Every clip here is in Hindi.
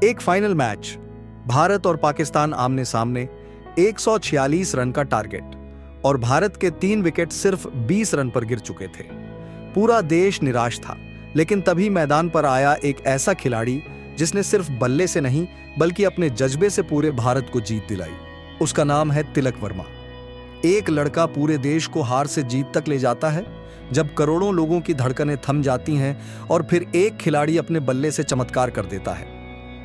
एक फाइनल मैच, भारत और पाकिस्तान आमने सामने, 146 रन का टारगेट और भारत के 3 विकेट सिर्फ 20 रन पर गिर चुके थे। पूरा देश निराश था, लेकिन तभी मैदान पर आया एक ऐसा खिलाड़ी जिसने सिर्फ बल्ले से नहीं बल्कि अपने जज्बे से पूरे भारत को जीत दिलाई। उसका नाम है तिलक वर्मा। एक लड़का पूरे देश को हार से जीत तक ले जाता है, जब करोड़ों लोगों की धड़कनें थम जाती हैं और फिर एक खिलाड़ी अपने बल्ले से चमत्कार कर देता है।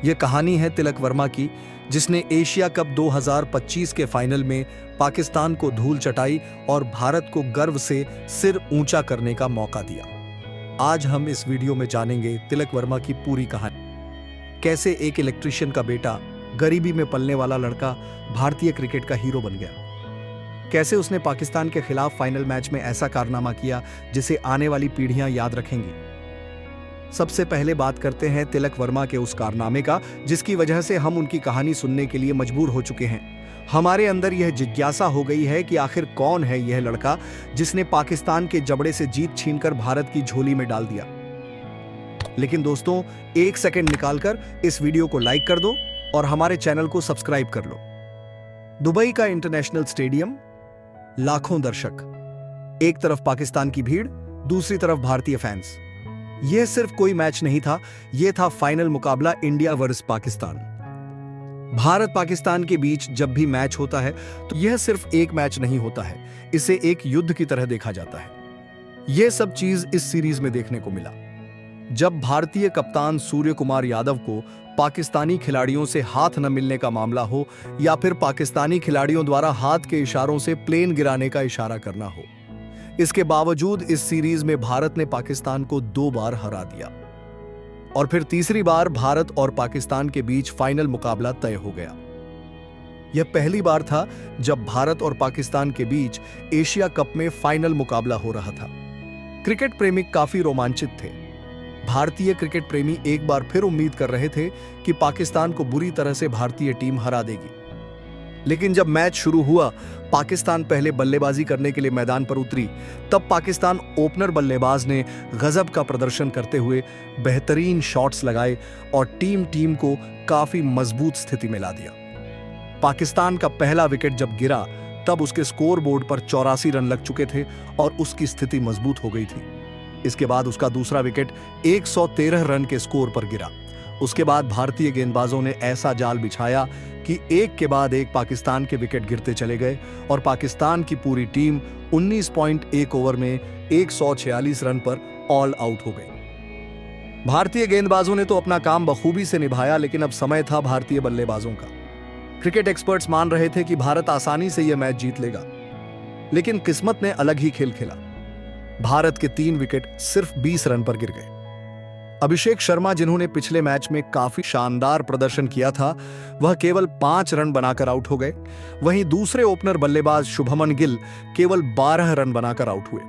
यह कहानी है तिलक वर्मा की, जिसने एशिया कप 2025 के फाइनल में पाकिस्तान को धूल चटाई और भारत को गर्व से सिर ऊंचा करने का मौका दिया। आज हम इस वीडियो में जानेंगे तिलक वर्मा की पूरी कहानी। कैसे एक इलेक्ट्रीशियन का बेटा, गरीबी में पलने वाला लड़का भारतीय क्रिकेट का हीरो बन गया। कैसे उसने पाकिस्तान के खिलाफ फाइनल मैच में ऐसा कारनामा किया जिसे आने वाली पीढ़ियां याद रखेंगी। सबसे पहले बात करते हैं तिलक वर्मा के उस कारनामे का जिसकी वजह से हम उनकी कहानी सुनने के लिए मजबूर हो चुके हैं। हमारे अंदर यह जिज्ञासा हो गई है कि आखिर कौन है यह लड़का जिसने पाकिस्तान के जबड़े से जीत छीनकर भारत की झोली में डाल दिया। लेकिन दोस्तों, एक सेकंड निकालकर इस वीडियो को लाइक कर दो और हमारे चैनल को सब्सक्राइब कर लो। दुबई का इंटरनेशनल स्टेडियम, लाखों दर्शक, एक तरफ पाकिस्तान की भीड़, दूसरी तरफ भारतीय फैंस। यह सिर्फ कोई मैच नहीं था, यह था फाइनल मुकाबला इंडिया वर्सेस पाकिस्तान। भारत पाकिस्तान के बीच जब भी मैच होता है तो यह सिर्फ एक मैच नहीं होता है, इसे एक युद्ध की तरह देखा जाता है। यह सब चीज इस सीरीज में देखने को मिला। जब भारतीय कप्तान सूर्य कुमार यादव को पाकिस्तानी खिलाड़ियों से हाथ न मिलने का मामला हो या फिर पाकिस्तानी खिलाड़ियों द्वारा हाथ के इशारों से प्लेन गिराने का इशारा करना हो, इसके बावजूद इस सीरीज में भारत ने पाकिस्तान को 2 बार हरा दिया और फिर तीसरी बार भारत और पाकिस्तान के बीच फाइनल मुकाबला तय हो गया। यह पहली बार था जब भारत और पाकिस्तान के बीच एशिया कप में फाइनल मुकाबला हो रहा था। क्रिकेट प्रेमी काफी रोमांचित थे। भारतीय क्रिकेट प्रेमी एक बार फिर उम्मीद कर रहे थे कि पाकिस्तान को बुरी तरह से भारतीय टीम हरा देगी। लेकिन जब मैच शुरू हुआ, पाकिस्तान पहले बल्लेबाजी करने के लिए मैदान पर उतरी, तब पाकिस्तान ओपनर बल्लेबाज ने गजब का प्रदर्शन करते हुए बेहतरीन शॉट्स लगाए और टीम को काफी मजबूत स्थिति में ला दिया। पाकिस्तान का पहला विकेट जब गिरा तब उसके स्कोर बोर्ड पर 84 रन लग चुके थे और उसकी स्थिति मजबूत हो गई थी। इसके बाद उसका दूसरा विकेट 113 रन के स्कोर पर गिरा। उसके बाद भारतीय गेंदबाजों ने ऐसा जाल बिछाया कि एक के बाद एक पाकिस्तान के विकेट गिरते चले गए और पाकिस्तान की पूरी टीम 19.1 ओवर में 146 रन पर ऑल आउट हो गई। भारतीय गेंदबाजों ने तो अपना काम बखूबी से निभाया, लेकिन अब समय था भारतीय बल्लेबाजों का। क्रिकेट एक्सपर्ट्स मान रहे थे कि भारत आसानी से यह मैच जीत लेगा, लेकिन किस्मत ने अलग ही खेल खेला। भारत के 3 विकेट सिर्फ 20 रन पर गिर गए। अभिषेक शर्मा, जिन्होंने पिछले मैच में काफी शानदार प्रदर्शन किया था, वह केवल 5 रन बनाकर आउट हो गए। वहीं दूसरे ओपनर बल्लेबाज शुभमन गिल केवल 12 रन बनाकर आउट हुए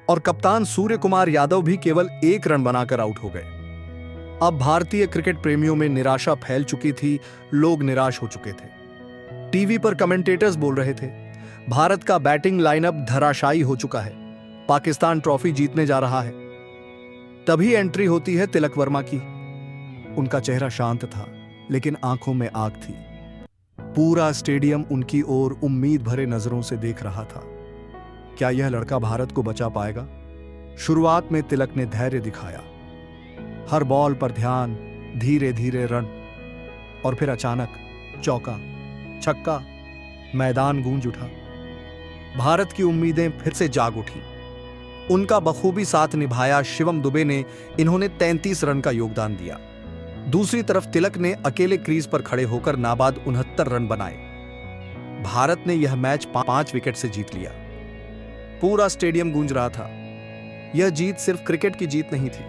और कप्तान सूर्य कुमार यादव भी केवल 1 रन बनाकर आउट हो गए। अब भारतीय क्रिकेट प्रेमियों में निराशा फैल चुकी थी, लोग निराश हो चुके थे। टीवी पर कमेंटेटर्स बोल रहे थे, भारत का बैटिंग लाइनअप धराशायी हो चुका है, पाकिस्तान ट्रॉफी जीतने जा रहा है। तभी एंट्री होती है तिलक वर्मा की। उनका चेहरा शांत था, लेकिन आंखों में आग थी। पूरा स्टेडियम उनकी ओर उम्मीद भरे नजरों से देख रहा था। क्या यह लड़का भारत को बचा पाएगा? शुरुआत में तिलक ने धैर्य दिखाया, हर बॉल पर ध्यान, धीरे धीरे रन, और फिर अचानक चौका, छक्का, मैदान गूंज उठा। भारत की उम्मीदें फिर से जाग उठी। उनका बखूबी साथ निभाया शिवम दुबे ने, इन्होंने 33 रन का योगदान दिया। दूसरी तरफ तिलक ने अकेले क्रीज पर खड़े होकर नाबाद 69 रन बनाए। भारत ने यह मैच 5 विकेट से जीत लिया। पूरा स्टेडियम गूंज रहा था। यह जीत सिर्फ क्रिकेट की जीत नहीं थी,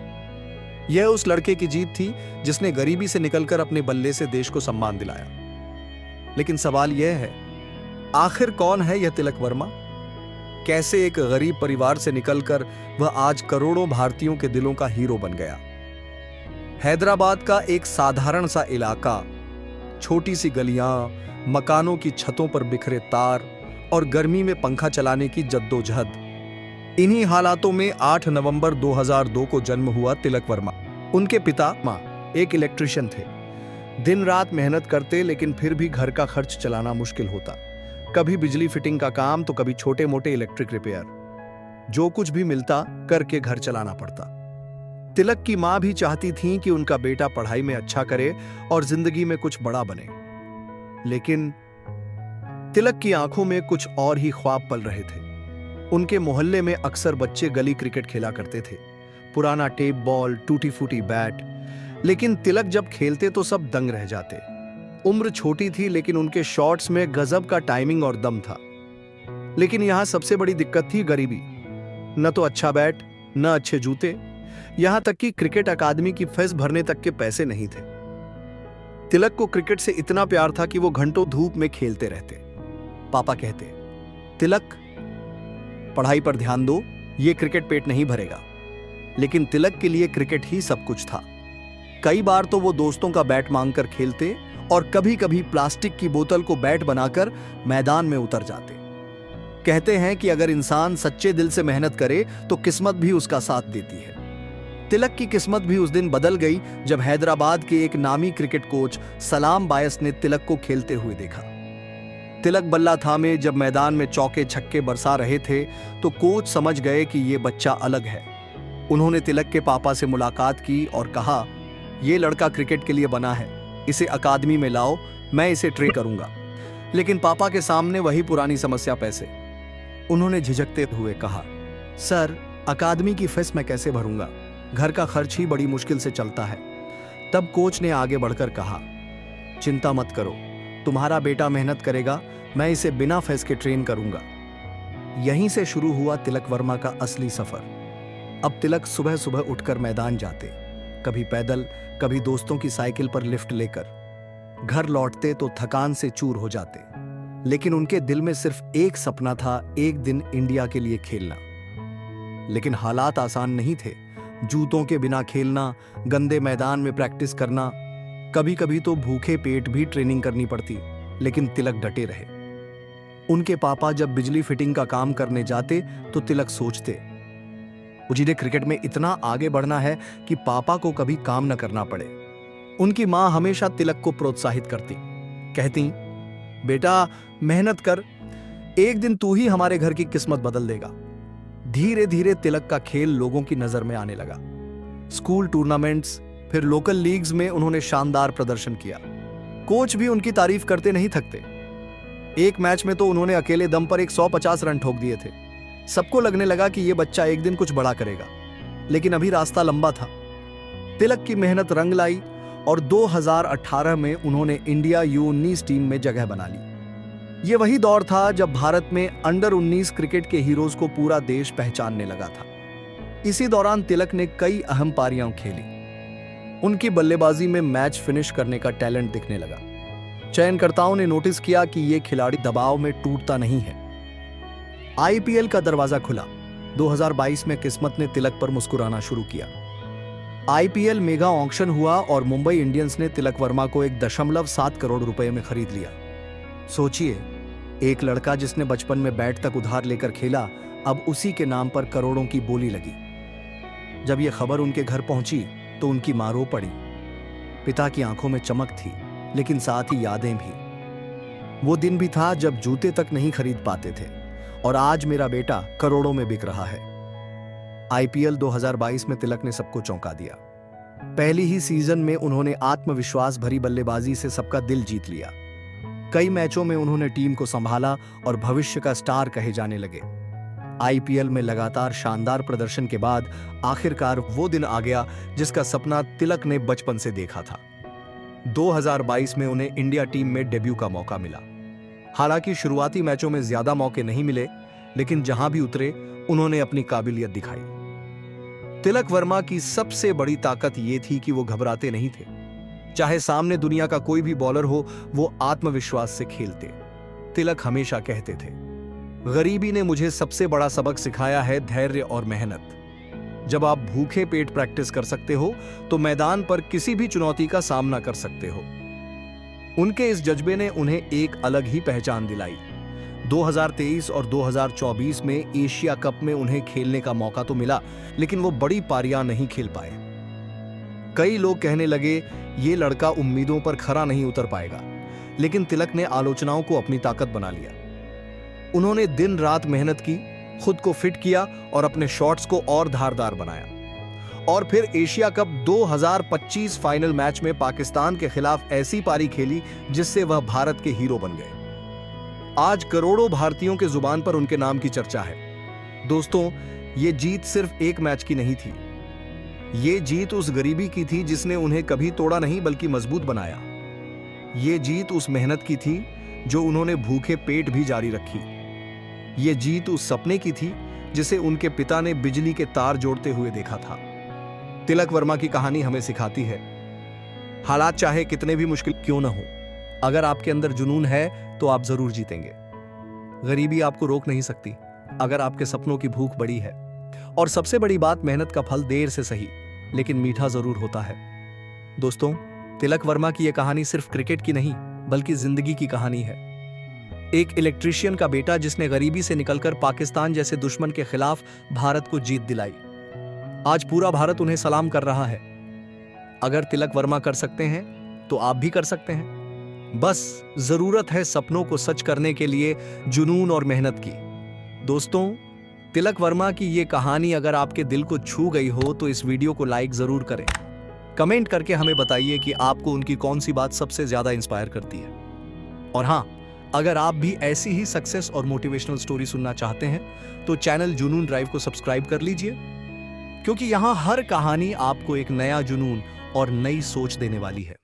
यह उस लड़के की जीत थी जिसने गरीबी से निकलकर अपने बल्ले से देश को सम्मान दिलाया। लेकिन सवाल यह है, आखिर कौन है यह तिलक वर्मा? कैसे एक गरीब परिवार से निकलकर वह आज करोड़ों भारतीयों के दिलों का हीरो बन गया? हैदराबाद का एक साधारण सा इलाका, छोटी सी गलियां, मकानों की छतों पर बिखरे तार और गर्मी में पंखा चलाने की जद्दोजहद। इन्हीं हालातों में 8 नवंबर 2002 को जन्म हुआ तिलक वर्मा। उनके पिता एक इलेक्ट्रीशियन थे, दिन रात मेहनत करते, लेकिन फिर भी घर का खर्च चलाना मुश्किल होता। कभी बिजली फिटिंग का काम तो कभी छोटे मोटे इलेक्ट्रिक रिपेयर। जो कुछ भी मिलता करके घर चलाना पड़ता। तिलक की मां भी चाहती थी कि उनका बेटा पढ़ाई में अच्छा करे और जिंदगी में कुछ बड़ा बने, लेकिन तिलक की आंखों में कुछ और ही ख्वाब पल रहे थे। उनके मोहल्ले में अक्सर बच्चे गली क्रिकेट खेला करते थे, पुराना टेप बॉल, टूटी फूटी बैट, लेकिन तिलक जब खेलते तो सब दंग रह जाते। उम्र छोटी थी, लेकिन उनके शॉट्स में गजब का टाइमिंग और दम था। लेकिन यहां सबसे बड़ी दिक्कत थी गरीबी। न तो अच्छा बैट, न अच्छे जूते, यहां तक कि क्रिकेट अकादमी की फीस भरने तक के पैसे नहीं थे। तिलक को क्रिकेट से इतना प्यार था कि वो घंटों धूप में खेलते रहते। पापा कहते, तिलक पढ़ाई पर ध्यान दो, ये क्रिकेट पेट नहीं भरेगा। लेकिन तिलक के लिए क्रिकेट ही सब कुछ था। कई बार तो वो दोस्तों का बैट मांगकर खेलते और कभी कभी प्लास्टिक की बोतल को बैट बनाकर मैदान में उतर जाते। कहते हैं कि अगर इंसान सच्चे दिल से मेहनत करे तो किस्मत भी उसका साथ देती है। तिलक की किस्मत भी उस दिन बदल गई जब हैदराबाद के एक नामी क्रिकेट कोच सलाम बायस ने तिलक को खेलते हुए देखा। तिलक बल्ला थामे जब मैदान में चौके छक्के बरसा रहे थे तो कोच समझ गए कि ये बच्चा अलग है। उन्होंने तिलक के पापा से मुलाकात की और कहा, ये लड़का क्रिकेट के लिए बना है, इसे अकादमी में लाओ, मैं इसे ट्रेन करूंगा। लेकिन पापा के सामने वही पुरानी समस्या, पैसे। उन्होंने झिझकते हुए कहा, सर, अकादमी की फीस मैं कैसे भरूंगा, घर का खर्च ही बड़ी मुश्किल से चलता है। तब कोच ने आगे बढ़कर कहा, चिंता मत करो, तुम्हारा बेटा मेहनत करेगा, मैं इसे बिना फीस के ट्रेन करूंगा। यहीं से शुरू हुआ तिलक वर्मा का असली सफर। अब तिलक सुबह सुबह उठकर मैदान जाते, कभी पैदल, कभी दोस्तों की साइकिल पर लिफ्ट लेकर। घर लौटते तो थकान से चूर हो जाते, लेकिन उनके दिल में सिर्फ एक सपना था, एक दिन इंडिया के लिए खेलना। लेकिन हालात आसान नहीं थे। जूतों के बिना खेलना, गंदे मैदान में प्रैक्टिस करना, कभी कभी तो भूखे पेट भी ट्रेनिंग करनी पड़ती, लेकिन तिलक डटे रहे। उनके पापा जब बिजली फिटिंग का काम करने जाते तो तिलक सोचते, मुझे क्रिकेट में इतना आगे बढ़ना है कि पापा को कभी काम न करना पड़े। उनकी मां हमेशा तिलक को प्रोत्साहित करती, कहती, बेटा मेहनत कर, एक दिन तू ही हमारे घर की किस्मत बदल देगा। धीरे धीरे तिलक का खेल लोगों की नजर में आने लगा। स्कूल टूर्नामेंट्स, फिर लोकल लीग्स में उन्होंने शानदार प्रदर्शन किया। कोच भी उनकी तारीफ करते नहीं थकते। एक मैच में तो उन्होंने अकेले दम पर 150 रन ठोक दिए थे। सबको लगने लगा कि यह बच्चा एक दिन कुछ बड़ा करेगा, लेकिन अभी रास्ता लंबा था। तिलक की मेहनत रंग लाई और 2018 में उन्होंने इंडिया U19 टीम में जगह बना ली। यह वही दौर था जब भारत में अंडर 19 क्रिकेट के हीरोज को पूरा देश पहचानने लगा था। इसी दौरान तिलक ने कई अहम पारियां खेली। उनकी बल्लेबाजी में मैच फिनिश करने का टैलेंट दिखने लगा। चयनकर्ताओं ने नोटिस किया कि यह खिलाड़ी दबाव में टूटता नहीं है। IPL का दरवाजा खुला। 2022 में किस्मत ने तिलक पर मुस्कुराना शुरू किया। IPL मेगा ऑक्शन हुआ और मुंबई इंडियंस ने तिलक वर्मा को 1.7 करोड़ रुपए में खरीद लिया। सोचिए, एक लड़का जिसने बचपन में बैट तक उधार लेकर खेला, अब उसी के नाम पर करोड़ों की बोली लगी। जब यह खबर उनके घर पहुंची तो उनकी मां रो पड़ी। पिता की आंखों में चमक थी, लेकिन साथ ही यादें भी। वो दिन भी था जब जूते तक नहीं खरीद पाते थे, और आज मेरा बेटा करोड़ों में बिक रहा है। IPL 2022 में तिलक ने सबको चौंका दिया। पहली ही सीजन में उन्होंने आत्मविश्वास भरी बल्लेबाजी से सबका दिल जीत लिया। कई मैचों में उन्होंने टीम को संभाला और भविष्य का स्टार कहे जाने लगे। IPL में लगातार शानदार प्रदर्शन के बाद आखिरकार वो दिन आ गया जिसका सपना तिलक ने बचपन से देखा था। 2022 में उन्हें इंडिया टीम में डेब्यू का मौका मिला। हालांकि शुरुआती मैचों में ज्यादा मौके नहीं मिले, लेकिन जहां भी उतरे उन्होंने अपनी काबिलियत दिखाई। तिलक वर्मा की सबसे बड़ी ताकत यह थी कि वो घबराते नहीं थे। चाहे सामने दुनिया का कोई भी बॉलर हो, वो आत्मविश्वास से खेलते। तिलक हमेशा कहते थे, गरीबी ने मुझे सबसे बड़ा सबक सिखाया है धैर्य और मेहनत। जब आप भूखे पेट प्रैक्टिस कर सकते हो तो मैदान पर किसी भी चुनौती का सामना कर सकते हो। उनके इस जज्बे ने उन्हें एक अलग ही पहचान दिलाई। 2023 और 2024 में एशिया कप में उन्हें खेलने का मौका तो मिला, लेकिन वो बड़ी पारियां नहीं खेल पाए। कई लोग कहने लगे ये लड़का उम्मीदों पर खरा नहीं उतर पाएगा, लेकिन तिलक ने आलोचनाओं को अपनी ताकत बना लिया। उन्होंने दिन रात मेहनत की, खुद को फिट किया और अपने शॉट्स को और धारदार बनाया। और फिर एशिया कप 2025 फाइनल मैच में पाकिस्तान के खिलाफ ऐसी पारी खेली जिससे वह भारत के हीरो बन गए। आज करोड़ों भारतीयों के जुबान पर उनके नाम की चर्चा है। दोस्तों, ये जीत सिर्फ एक मैच की नहीं थी। ये जीत उस गरीबी की थी जिसने उन्हें कभी तोड़ा नहीं बल्कि मजबूत बनाया। ये जीत उस मेहनत की थी जो उन्होंने भूखे पेट भी जारी रखी। ये जीत उस सपने की थी जिसे उनके पिता ने बिजली के तार जोड़ते हुए देखा था। तिलक वर्मा की कहानी हमें सिखाती है, हालात चाहे कितने भी मुश्किल क्यों न हो, अगर आपके अंदर जुनून है तो आप जरूर जीतेंगे। गरीबी आपको रोक नहीं सकती अगर आपके सपनों की भूख बड़ी है। और सबसे बड़ी बात, मेहनत का फल देर से सही लेकिन मीठा जरूर होता है। दोस्तों, तिलक वर्मा की यह कहानी सिर्फ क्रिकेट की नहीं बल्कि जिंदगी की कहानी है। एक इलेक्ट्रीशियन का बेटा जिसने गरीबी से निकलकर पाकिस्तान जैसे दुश्मन के खिलाफ भारत को जीत दिलाई। आज पूरा भारत उन्हें सलाम कर रहा है। अगर तिलक वर्मा कर सकते हैं तो आप भी कर सकते हैं। बस जरूरत है सपनों को सच करने के लिए जुनून और मेहनत की। दोस्तों, तिलक वर्मा की ये कहानी अगर आपके दिल को छू गई हो तो इस वीडियो को लाइक जरूर करें। कमेंट करके हमें बताइए कि आपको उनकी कौन सी बात सबसे ज्यादा इंस्पायर करती है। और हाँ, अगर आप भी ऐसी ही सक्सेस और मोटिवेशनल स्टोरी सुनना चाहते हैं तो चैनल जुनून ड्राइव को सब्सक्राइब कर लीजिए, क्योंकि यहां हर कहानी आपको एक नया जुनून और नई सोच देने वाली है।